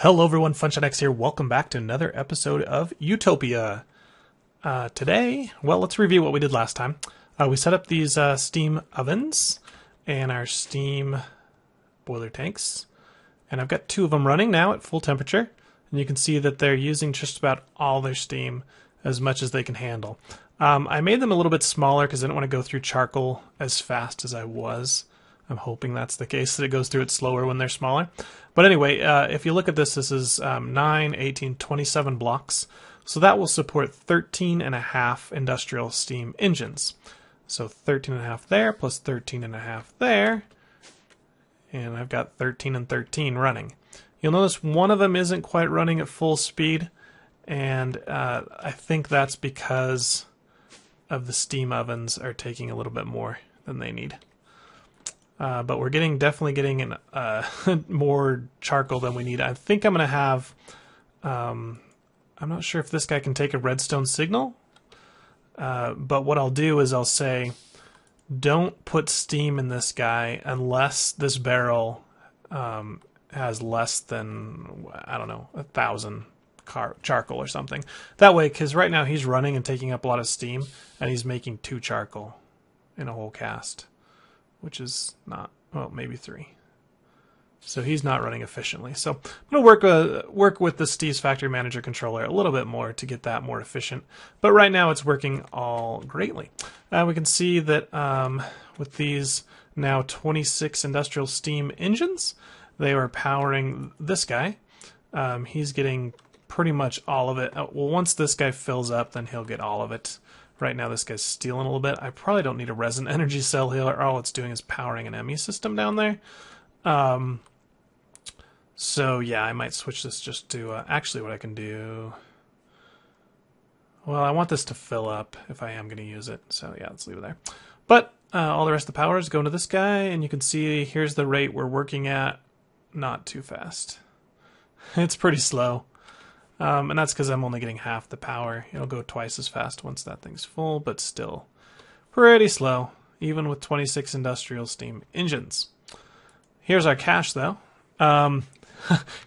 Hello everyone, FunshineX here. Welcome back to another episode of Utopia. Today, well, let's review what we did last time. We set up these steam ovens and our steam boiler tanks. And I've got two of them running now at full temperature. And you can see that they're using just about all their steam as much as they can handle. I made them a little bit smaller because I didn't want to go through charcoal as fast as I was. I'm hoping that's the case, that it goes through it slower when they're smaller. But anyway, if you look at this is 9, 18, 27 blocks. So that will support 13.5 industrial steam engines. So 13.5 there, plus 13.5 there. And I've got 13 and 13 running. You'll notice one of them isn't quite running at full speed. And I think that's because of the steam ovens are taking a little bit more than they need. But we're definitely getting more charcoal than we need. I think I'm going to have, I'm not sure if this guy can take a redstone signal, but what I'll do is I'll say, don't put steam in this guy unless this barrel has less than, I don't know, 1,000 charcoal or something. That way, because right now he's running and taking up a lot of steam, and he's making 2 charcoal in a whole cast. Which is not, well, maybe 3. So he's not running efficiently. So I'm going to work with the Steve's Factory Manager controller a little bit more to get that more efficient. But right now it's working all greatly. We can see that with these now 26 industrial steam engines, they are powering this guy. He's getting pretty much all of it. Well, once this guy fills up, then he'll get all of it. Right now this guy's stealing a little bit. I probably don't need a resin energy cell here. All it's doing is powering an ME system down there. So yeah, I might switch this just to... actually what I can do... Well, I want this to fill up if I am going to use it. So yeah, let's leave it there. But all the rest of the power is going to this guy. And you can see here's the rate we're working at. Not too fast. It's pretty slow. And that's because I'm only getting half the power. It'll go twice as fast once that thing's full, but still pretty slow, even with 26 industrial steam engines. Here's our cache, though.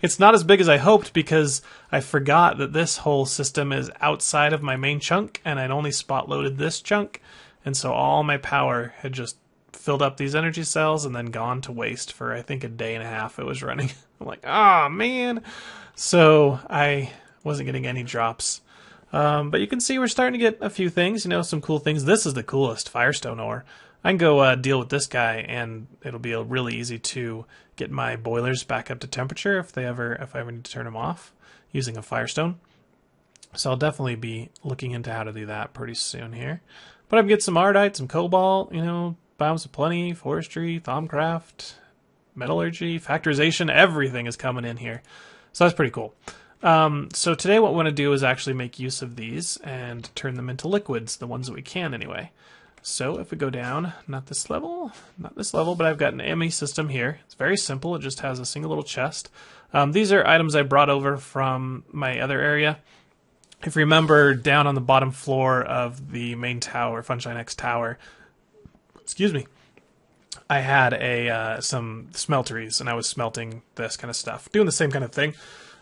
It's not as big as I hoped because I forgot that this whole system is outside of my main chunk, and I'd only spot-loaded this chunk, and so all my power had just filled up these energy cells and then gone to waste for, I think, a day and a half it was running. I'm like, oh, man. So I wasn't getting any drops. But you can see we're starting to get a few things, you know, some cool things. This is the coolest Firestone ore. I can go deal with this guy, and it'll be really easy to get my boilers back up to temperature if I ever need to turn them off using a Firestone. So I'll definitely be looking into how to do that pretty soon here. But I can get some Ardite, some Cobalt, you know, Biomes of Plenty, Forestry, Thaumcraft, Metallurgy, Factorization, everything is coming in here. So that's pretty cool. So today what we want to do is actually make use of these and turn them into liquids, the ones that we can anyway. So if we go down, not this level, but I've got an ME system here. It's very simple. It just has a single little chest. These are items I brought over from my other area. If you remember, down on the bottom floor of the main tower, FunshineX tower, excuse me, I had some smelteries, and I was smelting this kind of stuff, doing the same kind of thing.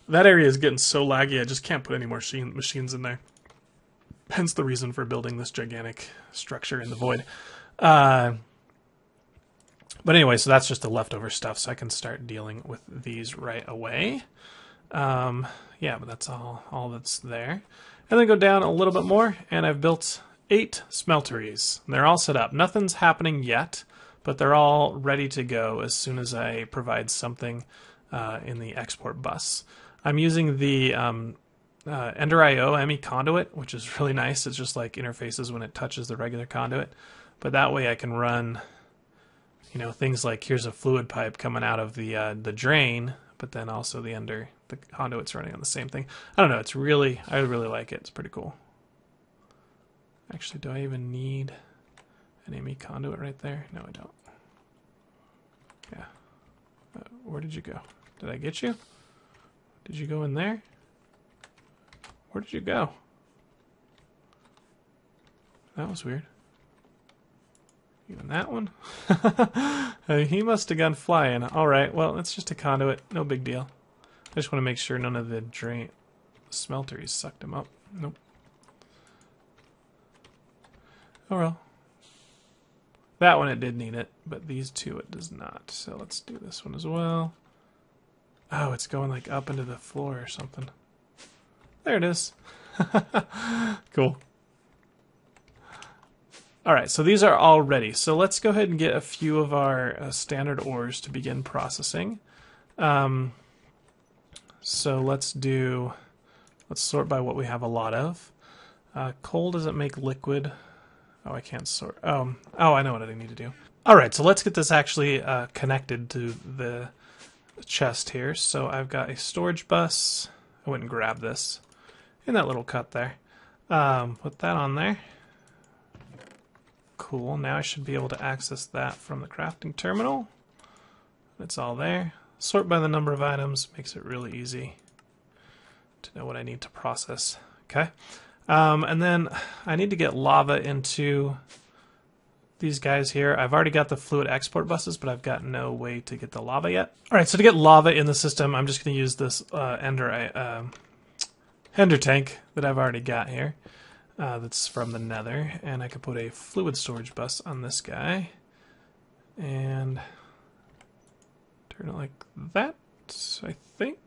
That area is getting so laggy, I just can't put any more machines in there. Hence the reason for building this gigantic structure in the void. But anyway, so that's just the leftover stuff, so I can start dealing with these right away. Yeah, but that's all that's there. And then go down a little bit more, and I've built 8 smelteries. They're all set up. Nothing's happening yet, but they're all ready to go as soon as I provide something in the export bus. I'm using the Ender.io ME conduit, which is really nice. It's just like interfaces when it touches the regular conduit. But that way I can run, you know, things like here's a fluid pipe coming out of the drain, but then also the conduit's running on the same thing. I don't know. It's really, I really like it. It's pretty cool. Actually, do I even need an ME conduit right there? No, I don't. Yeah. Where did you go? Did I get you? Did you go in there? Where did you go? That was weird. Even that one? He must have gone flying. Alright, well, it's just a conduit. No big deal. I just want to make sure none of the drain smelteries sucked him up. Nope. Oh well. That one it did need it, but these two it does not. So let's do this one as well. Oh, it's going like up into the floor or something. There it is. Cool. Alright, so these are all ready. So let's go ahead and get a few of our standard ores to begin processing. So let's sort by what we have a lot of. Coal doesn't make liquid. Oh, I can't sort. Oh, I know what I need to do. Alright, so let's get this actually connected to the chest here. So I've got a storage bus. I went and grabbed this in that little cut there. Put that on there. Cool. Now I should be able to access that from the crafting terminal. It's all there. Sort by the number of items makes it really easy to know what I need to process. Okay. And then I need to get lava into these guys here. I've already got the fluid export buses, but I've got no way to get the lava yet. All right, so to get lava in the system, I'm just going to use this ender tank that I've already got here. That's from the nether, and I could put a fluid storage bus on this guy and turn it like that, I think.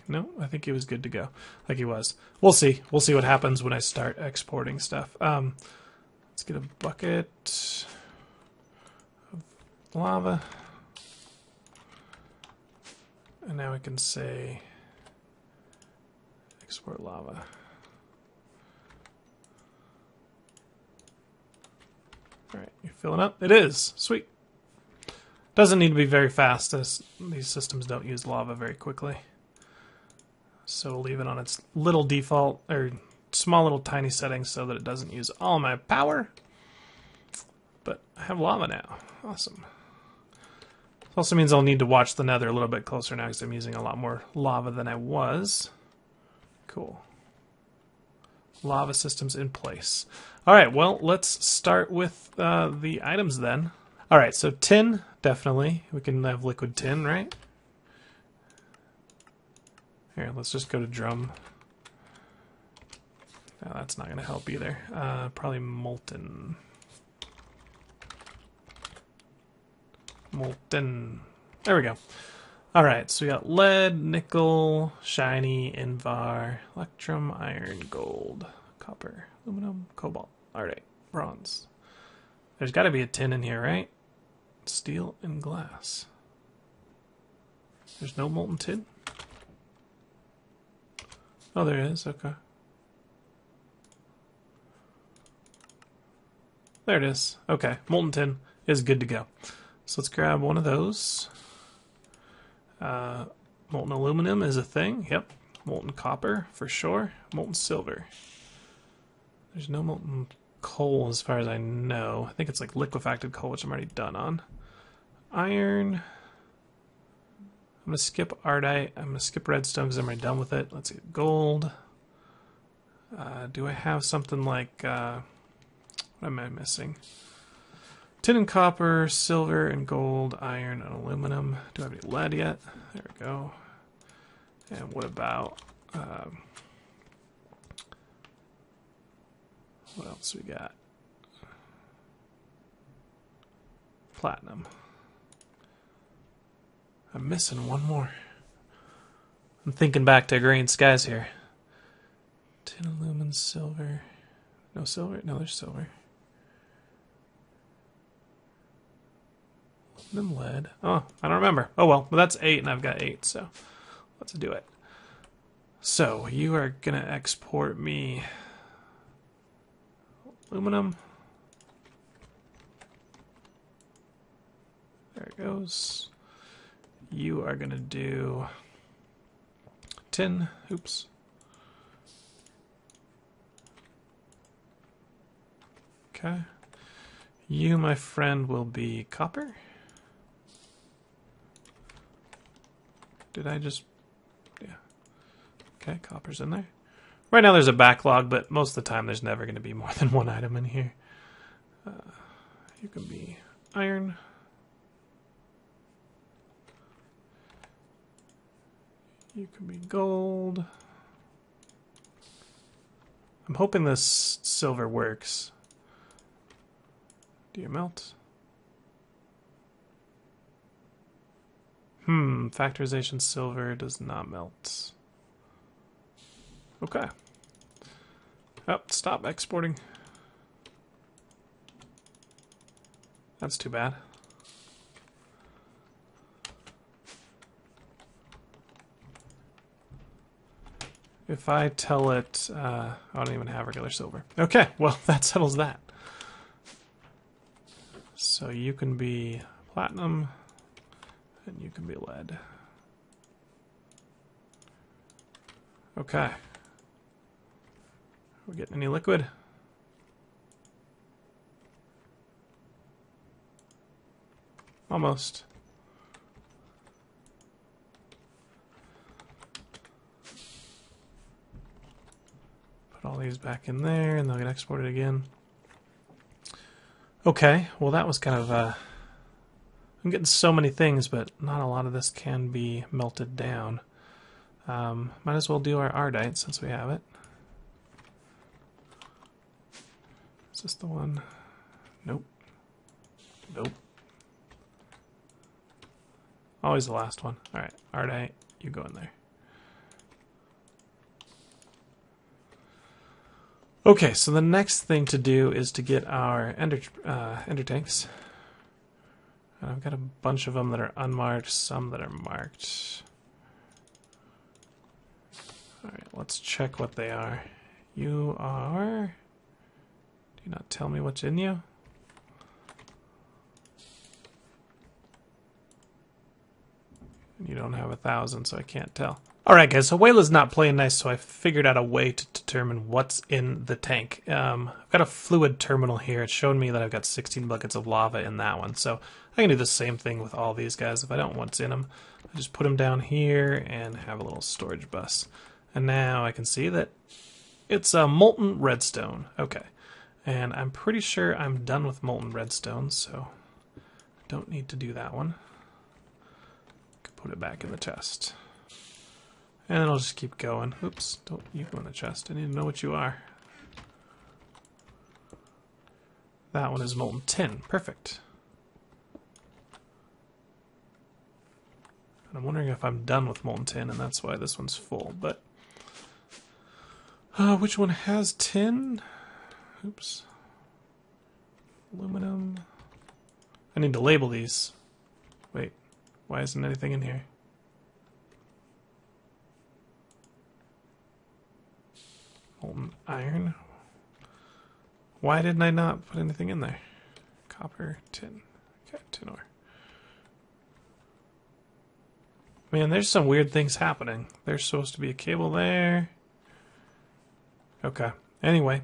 No, I think he was good to go, like he was. We'll see. We'll see what happens when I start exporting stuff. Let's get a bucket of lava. And now we can say export lava. Alright, you filling up? It is. Sweet. Doesn't need to be very fast, as these systems don't use lava very quickly. So we'll leave it on its little default, or small little tiny settings so that it doesn't use all my power. But I have lava now. Awesome. This also means I'll need to watch the nether a little bit closer now because I'm using a lot more lava than I was. Cool. Lava systems in place. Alright, well, let's start with the items then. Alright, so tin, definitely. We can have liquid tin, right? Here, let's just go to drum. No, that's not going to help either. Probably molten. Molten. There we go. Alright, so we got lead, nickel, shiny, invar, electrum, iron, gold, copper, aluminum, cobalt. Alright, bronze. There's got to be a tin in here, right? Steel and glass. There's no molten tin? Oh, there is. Okay. There it is. Okay, molten tin is good to go. So let's grab one of those. Molten aluminum is a thing. Yep. Molten copper for sure. Molten silver. There's no molten coal as far as I know. I think it's like liquefacted coal, which I'm already done on. Iron. I'm going to skip ardite. I'm going to skip redstone because I'm already done with it. Let's see. Gold. Do I have something like... what am I missing? Tin and copper, silver and gold, iron and aluminum. Do I have any lead yet? There we go. And what about... what else we got? Platinum. I'm missing one more. I'm thinking back to green skies here. Tin, aluminum, silver. No silver? No, there's silver. Aluminum, lead. Oh, I don't remember. Oh well, but that's 8 and I've got 8, so let's do it. So, you are going to export me aluminum. There it goes. You are going to do tin. Oops. Okay. You, my friend, will be copper. Did I just... yeah. Okay, copper's in there. Right now there's a backlog, but most of the time there's never going to be more than one item in here. You can be iron. You can be gold. I'm hoping this silver works. Do you melt? Factorization silver does not melt. Okay. Oh, stop exporting. That's too bad. If I tell it, I don't even have regular silver. Okay, well, that settles that. So you can be platinum, and you can be lead. Okay. Are we getting any liquid? Almost. Put all these back in there, and they'll get exported again. Okay, well that was kind of, I'm getting so many things, but not a lot of this can be melted down. Might as well do our ardite since we have it. Is this the one? Nope. Nope. Always the last one. Alright, ardite, you go in there. Okay, so the next thing to do is to get our ender tanks. I've got a bunch of them that are unmarked, some that are marked. Alright, let's check what they are. You are... Do you not tell me what's in you? You don't have 1,000, so I can't tell. Alright guys, so Wayla's not playing nice, so I figured out a way to determine what's in the tank. I've got a fluid terminal here. It's showing me that I've got 16 buckets of lava in that one. So I can do the same thing with all these guys. If I don't know what's in them, I just put them down here and have a little storage bus. And now I can see that it's a molten redstone. Okay. And I'm pretty sure I'm done with molten redstone, so I don't need to do that one. I can put it back in the chest. And then I'll just keep going. Oops, don't you go in the chest. I need to know what you are. That one is molten tin. Perfect. And I'm wondering if I'm done with molten tin, and that's why this one's full. But which one has tin? Oops. Aluminum. I need to label these. Wait, why isn't anything in here? Molten iron. Why didn't I not put anything in there? Copper, tin. Okay, tin ore. Man, there's some weird things happening. There's supposed to be a cable there. Okay. Anyway.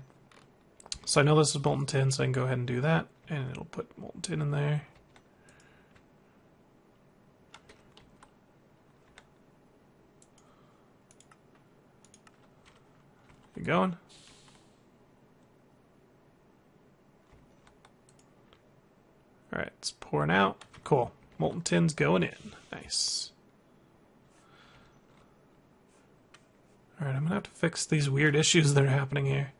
So I know this is molten tin, so I can go ahead and do that. And it'll put molten tin in there. You going? Alright, it's pouring out. Cool. Molten tin's going in. Nice. Alright, I'm gonna have to fix these weird issues that are happening here.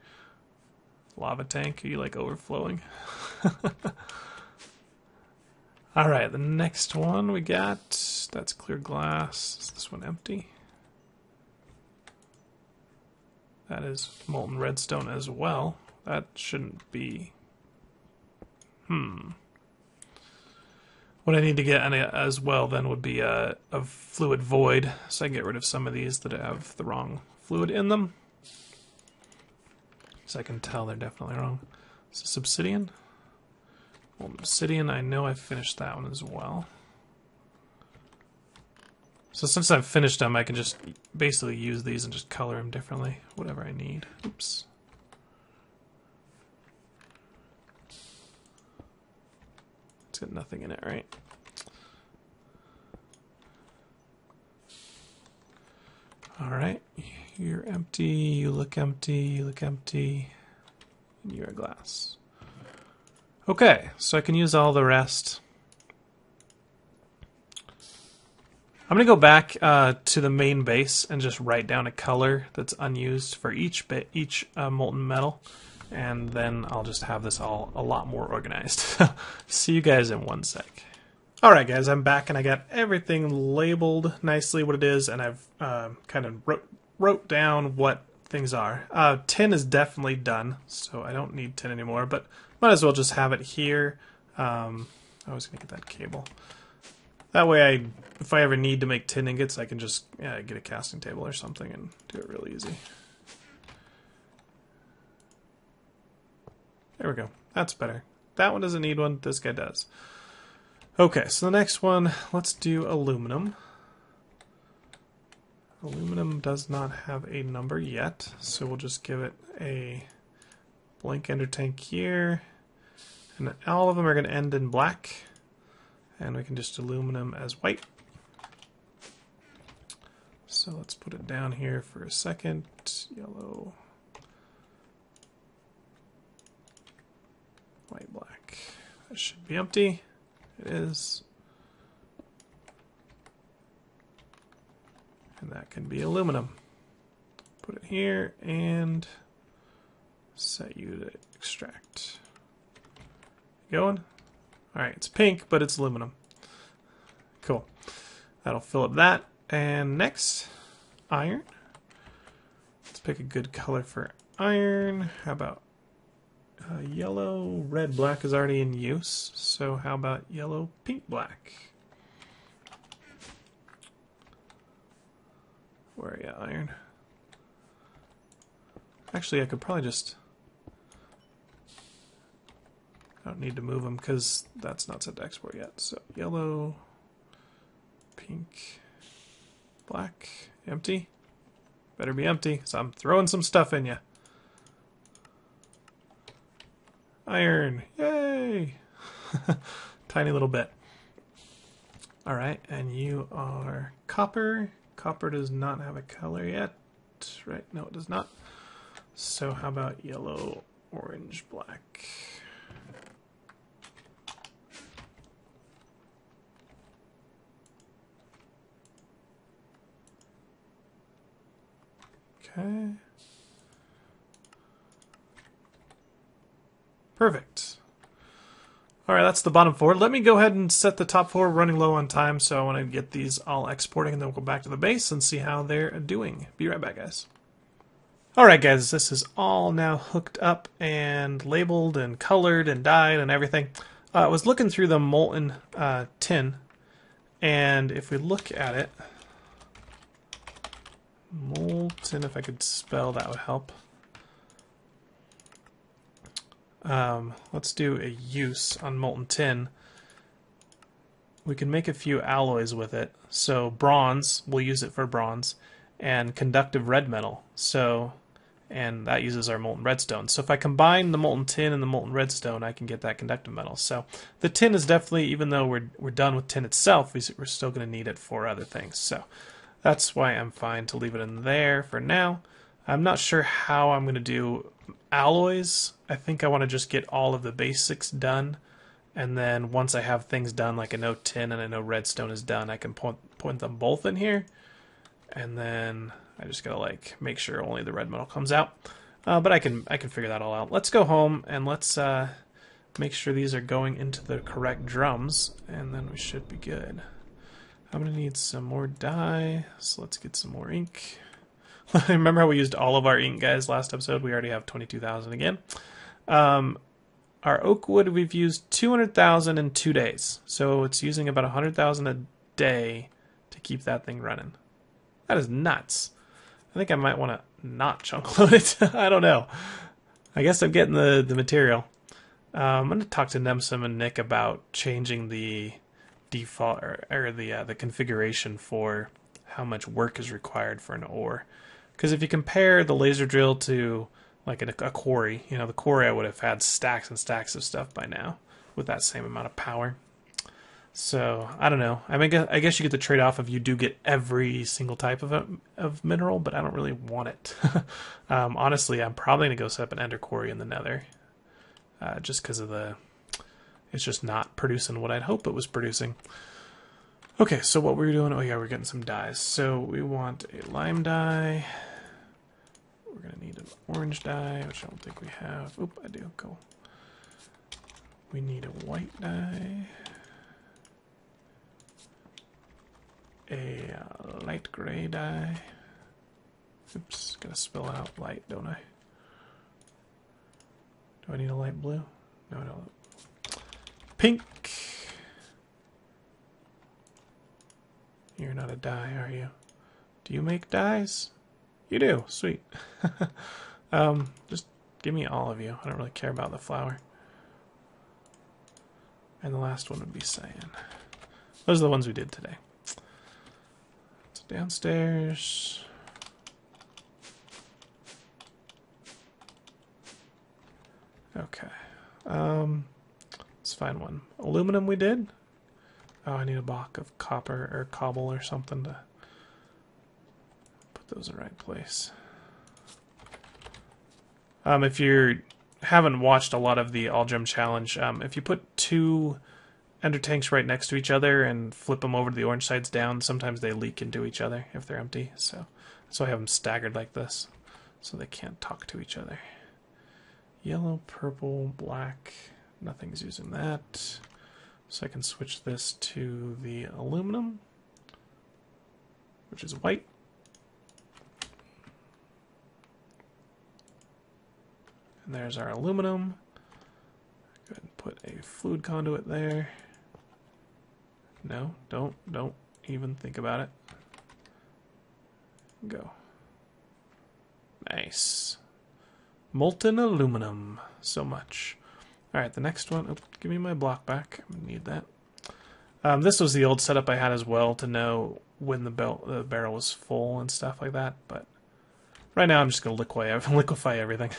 Lava tank, are you like overflowing? Alright, the next one we got, that's clear glass. Is this one empty? That is molten redstone as well. That shouldn't be... What I need to get as well then would be a fluid void, so I can get rid of some of these that have the wrong fluid in them. So I can tell they're definitely wrong. Is this obsidian? Well, obsidian, I know I finished that one as well. So since I've finished them, I can just basically use these and just color them differently, whatever I need. Oops. It's got nothing in it, right? Alright, you're empty, you look empty, you look empty, and you're glass. Okay, so I can use all the rest. I'm going to go back to the main base and just write down a color that's unused for each molten metal, and then I'll just have this all a lot more organized. See you guys in one sec. Alright guys, I'm back and I got everything labeled nicely what it is, and I've kind of wrote down what things are. Tin is definitely done, so I don't need tin anymore, but might as well just have it here. I was going to get that cable. That way, if I ever need to make tin ingots, I can just get a casting table or something and do it real easy. There we go. That's better. That one doesn't need one. This guy does. Okay, so the next one, let's do aluminum. Aluminum does not have a number yet, so we'll just give it a blank ender tank here. And all of them are going to end in black. And we can just aluminum as white. So let's put it down here for a second. Yellow, white, black. That should be empty. It is. And that can be aluminum. Put it here and set you to extract. Going? Alright, it's pink, but it's aluminum. Cool. That'll fill up that. And next, iron. Let's pick a good color for iron. How about yellow? Red, black is already in use. So how about yellow, pink, black? Where are you, iron? Actually, I could probably just... I don't need to move them because that's not set to export yet. So yellow, pink, black, empty. Better be empty, so I'm throwing some stuff in you. Iron, yay! Tiny little bit. Alright, and you are copper. Copper does not have a color yet. Right, no it does not. So how about yellow, orange, black? Okay. Perfect. Alright, that's the bottom four. Let me go ahead and set the top four. Running low on time, so I want to get these all exporting, and then we'll go back to the base and see how they're doing. Be right back, guys. Alright, guys, this is all now hooked up and labeled and colored and dyed and everything. I was looking through the molten tin, and if we look at it, molten, if I could spell, that would help. Let's do a use on molten tin. We can make a few alloys with it. So bronze, we'll use it for bronze, and conductive red metal. So, and that uses our molten redstone. So if I combine the molten tin and the molten redstone, I can get that conductive metal. So the tin is definitely, even though we're done with tin itself, we're still going to need it for other things. So that's why I'm fine to leave it in there for now. I'm not sure how I'm going to do alloys. I think I want to just get all of the basics done, and then once I have things done, like I know tin and I know redstone is done, I can point them both in here, and then I just gotta like make sure only the red metal comes out. But I can figure that all out. Let's go home and let's make sure these are going into the correct drums, and then we should be good. I'm gonna need some more dye, so let's get some more ink. Remember how we used all of our ink, guys, last episode? We already have 22,000 again. Our oak wood, we've used 200,000 in 2 days. So it's using about 100,000 a day to keep that thing running. That is nuts. I think I might want to not chunk load it. I don't know. I guess I'm getting the material. I'm going to talk to Nemsum and Nick about changing the default or the configuration for how much work is required for an ore. Because if you compare the laser drill to like a quarry, you know, the quarry I would have had stacks and stacks of stuff by now with that same amount of power. So I don't know. I mean, I guess you get the trade-off of you do get every single type of mineral, but I don't really want it. Honestly, I'm probably gonna go set up an ender quarry in the Nether, just because of it's just not producing what I'd hope it was producing. Okay, so what we're doing, oh yeah, we're getting some dyes. So we want a lime dye. We're gonna need an orange dye, which I don't think we have. Oop, I do, cool. We need a white dye. A light gray dye. Oops, gotta spell out light, don't I? Do I need a light blue? No, I don't. Pink. You're not a dye, are you? Do you make dyes? You do. Sweet. Just give me all of you. I don't really care about the flower. And the last one would be cyan. Those are the ones we did today. So downstairs. Okay. Let's find one. Aluminum we did. Oh, I need a block of copper or cobble or something to put those in the right place. If you haven't watched a lot of the All Gem Challenge, if you put two ender tanks right next to each other and flip them over to the orange sides down, sometimes they leak into each other if they're empty. So that's why I have them staggered like this, so they can't talk to each other. Yellow, purple, black. Nothing's using that. So I can switch this to the aluminum, which is white. And there's our aluminum. Go ahead and put a fluid conduit there. No, don't even think about it. Go. Nice. Molten aluminum. So much. Alright, the next one. Oh, give me my block back. I'm gonna need that. This was the old setup I had as well to know when the barrel was full and stuff like that. But right now I'm just going to liquefy everything.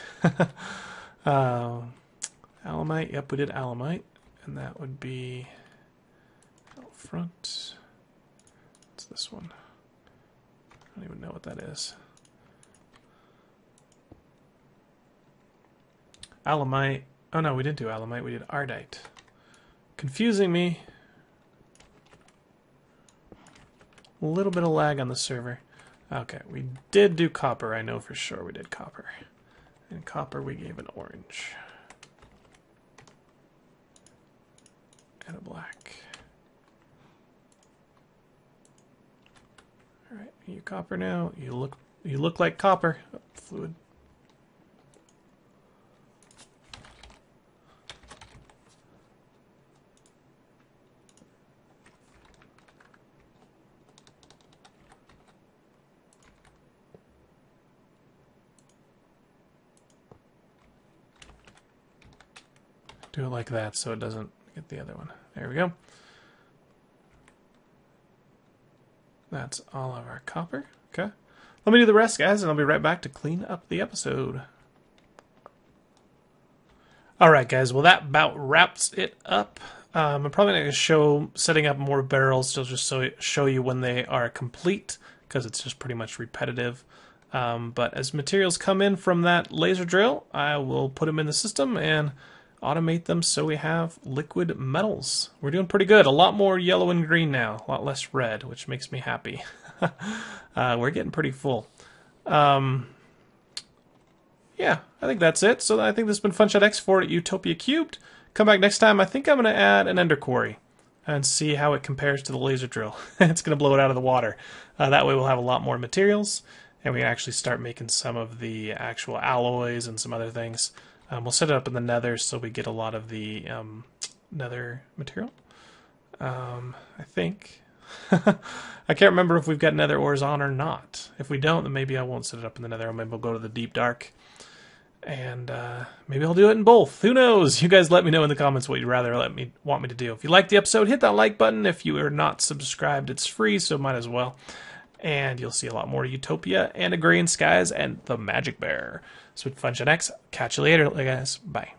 Alamite. Yep, we did alamite. And that would be out front. What's this one? I don't even know what that is. Alamite. Oh no, we didn't do alamite, we did ardite. Confusing me. A little bit of lag on the server. Okay, we did do copper, I know for sure we did copper. And copper we gave an orange. And a black. Alright, you copper now. You look like copper. Oh, fluid. Do it like that so it doesn't get the other one. There we go. That's all of our copper. Okay. Let me do the rest, guys, and I'll be right back to clean up the episode. Alright, guys. Well, that about wraps it up. I'm probably going to show setting up more barrels to just show you when they are complete, because it's just pretty much repetitive. But as materials come in from that laser drill, I will put them in the system and automate them so we have liquid metals. We're doing pretty good. A lot more yellow and green now, a lot less red, which makes me happy. We're getting pretty full. Yeah, I think that's it. So I think this has been FunshineX for Utopia³. Come back next time. I think I'm going to add an ender quarry and see how it compares to the laser drill. It's going to blow it out of the water. That way we'll have a lot more materials, and we can actually start making some of the actual alloys and some other things. We'll set it up in the nether so we get a lot of the nether material. I think. I can't remember if we've got nether ores on or not. If we don't, then maybe I won't set it up in the nether. Or maybe we'll go to the deep dark. And maybe I'll do it in both. Who knows? You guys let me know in the comments what you'd rather want me to do. If you liked the episode, hit that like button. If you are not subscribed, it's free, so might as well. And you'll see a lot more Utopia and Agrarian Skies and the Magic Bear. So with FunshineX, catch you later, guys. Bye.